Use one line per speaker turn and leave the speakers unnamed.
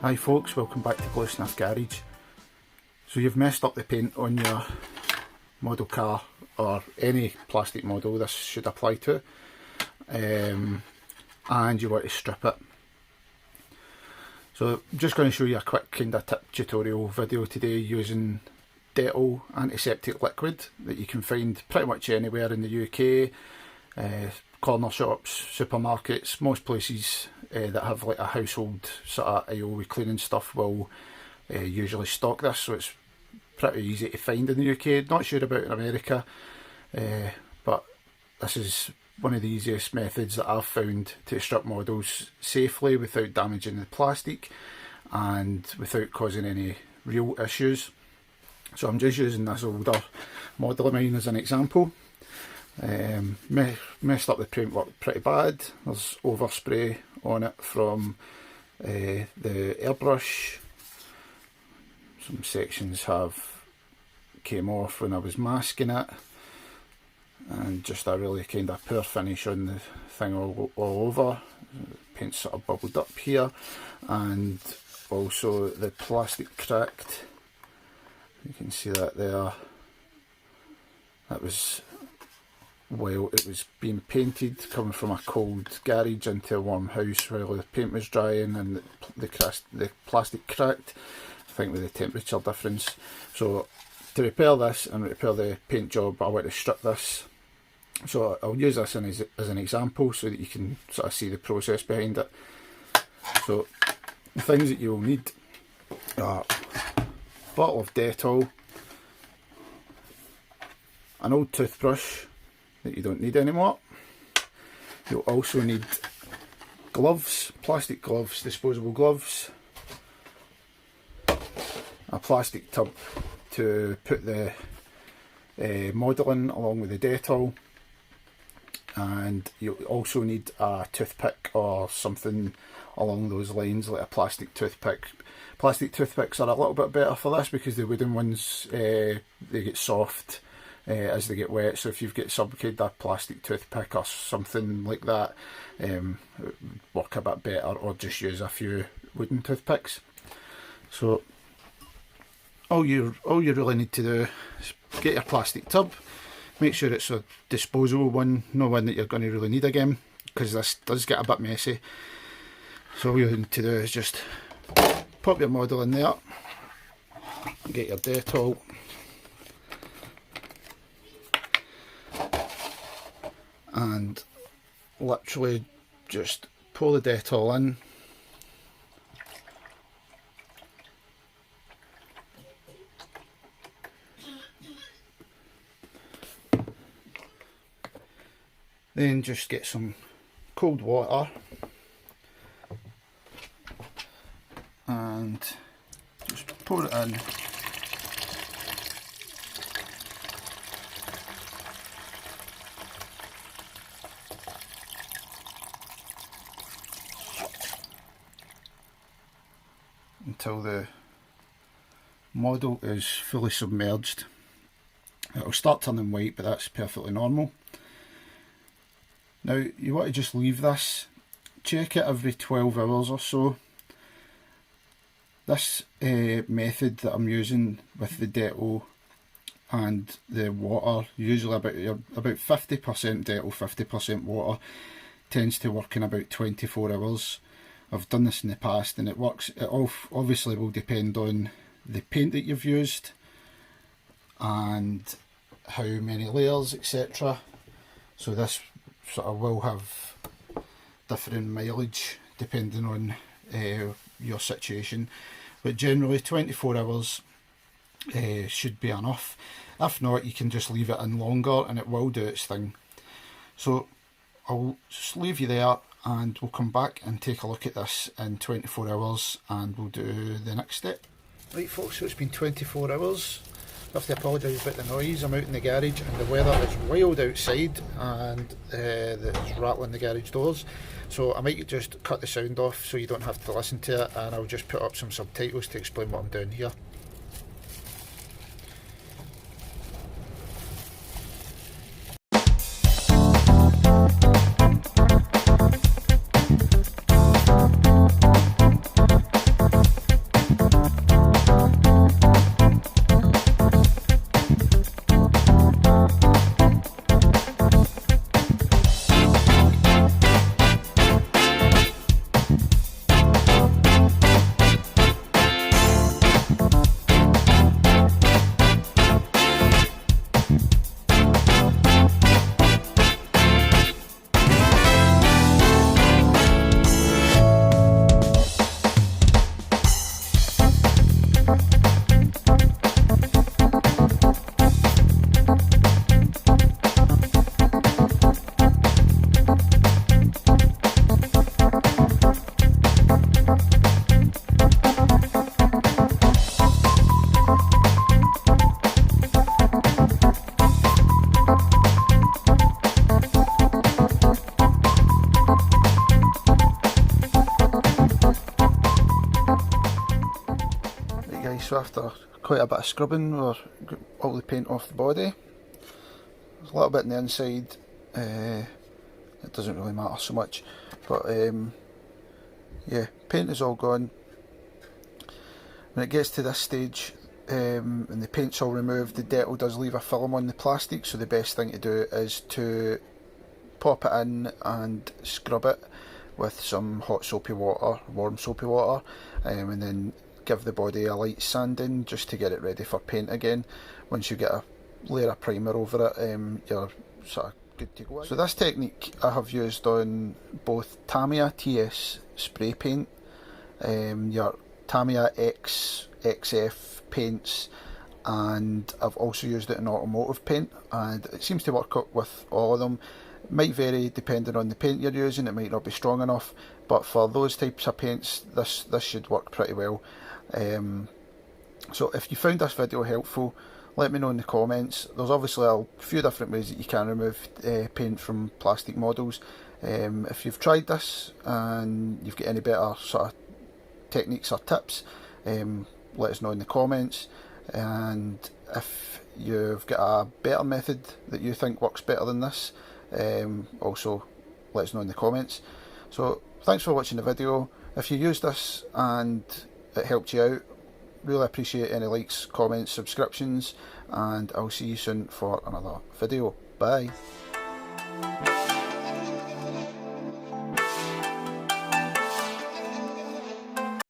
Hi folks, welcome back to Blue Sniff Garage. So you've messed up the paint on your model car, or any plastic model this should apply to, and you want to strip it. So I'm just going to show you a quick kind of tip tutorial video today using Dettol antiseptic liquid that you can find pretty much anywhere in the UK, corner shops, supermarkets, most places that have like a household sort of aisle with cleaning stuff will usually stock this, so it's pretty easy to find in the UK. Not sure about in America, but this is one of the easiest methods that I've found to strip models safely without damaging the plastic and without causing any real issues. So I'm just using this older model of mine as an example. Messed up the paintwork pretty bad. There's overspray on it from the airbrush. Some sections have came off when I was masking it, and just a really kind of poor finish on the thing all over. The paint sort of bubbled up here, and also the plastic cracked. You can see that there. That was while it was being painted, coming from a cold garage into a warm house while the paint was drying, and the plastic cracked, I think with the temperature difference. So to repair this and repair the paint job, I want to strip this. So I'll use this as an example so that you can sort of see the process behind it. So the things that you'll need are a bottle of Dettol, an old toothbrush that you don't need anymore. You'll also need gloves, plastic gloves, disposable gloves, a plastic tub to put the model in along with the Dettol, and you'll also need a toothpick or something along those lines, like a plastic toothpick. Plastic toothpicks are a little bit better for this because the wooden ones, they get soft as they get wet, so if you've got some kind of plastic toothpick or something like that, it would work a bit better, or just use a few wooden toothpicks. So all you really need to do is get your plastic tub, make sure it's a disposable one, no one that you're going to really need again, because this does get a bit messy. So all you need to do is just pop your model in there, get your Dettol, and literally just pour the Dettol in. Then just get some cold water and just pour it in. Until the model is fully submerged. It'll start turning white, but that's perfectly normal. Now you want to just leave this, check it every 12 hours or so. This method that I'm using with the Dettol and the water, usually about 50% Dettol, 50% water, tends to work in about 24 hours. I've done this in the past and it works. It obviously will depend on the paint that you've used and how many layers, etc. So this sort of will have different mileage depending on your situation, but generally 24 hours should be enough. If not, you can just leave it in longer and it will do its thing. So I'll just leave you there, and we'll come back and take a look at this in 24 hours and we'll do the next step. Right folks, so it's been 24 hours. I have to apologise about the noise. I'm out in the garage and the weather is wild outside, and it's rattling the garage doors. So I might just cut the sound off so you don't have to listen to it, and I'll just put up some subtitles to explain what I'm doing here. so after quite a bit of scrubbing, we're got all the paint off the body. There's a little bit on the inside, it doesn't really matter so much, but yeah, paint is all gone. When it gets to this stage and the paint's all removed, the Dettol does leave a film on the plastic, so the best thing to do is to pop it in and scrub it with some hot soapy water, warm soapy water, and then give the body a light sanding just to get it ready for paint again. Once you get a layer of primer over it, you're sort of good to go. So this technique I have used on both Tamiya TS spray paint, your Tamiya XF paints, and I've also used it in automotive paint, and it seems to work with all of them. It might vary depending on the paint you're using, it might not be strong enough, but for those types of paints this should work pretty well. So if you found this video helpful, let me know in the comments. There's obviously a few different ways that you can remove paint from plastic models. If you've tried this and you've got any better sort of techniques or tips, let us know in the comments, and if you've got a better method that you think works better than this, also let us know in the comments. So thanks for watching the video. If you used this and it helped you out, really appreciate any likes, comments, subscriptions, and I'll see you soon for another video. Bye.